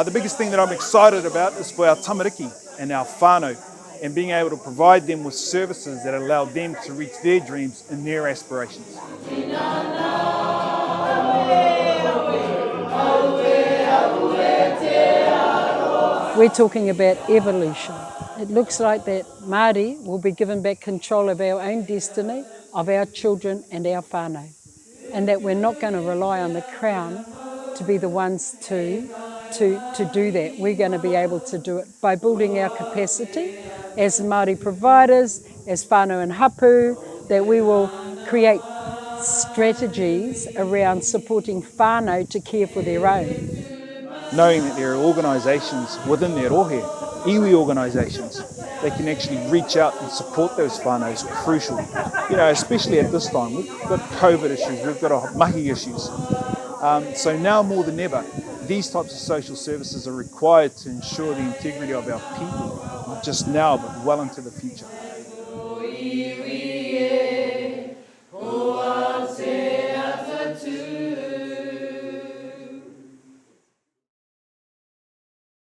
The biggest thing that I'm excited about is for our tamariki and our whānau, and being able to provide them with services that allow them to reach their dreams and their aspirations. We're talking about evolution. It looks like that Māori will be given back control of our own destiny, of our children and our whānau, and that we're not going to rely on the Crown to be the ones to do that. We're going to be able to do it by building our capacity as Māori providers, as whānau and hapu, that we will create strategies around supporting whānau to care for their own. Knowing that there are organisations within their rohe, iwi organisations, that can actually reach out and support those whānau is crucial. You know, especially at this time, we've got COVID issues, we've got mahi issues. So now more than ever, these types of social services are required to ensure the integrity of our people, not just now, but well into the future.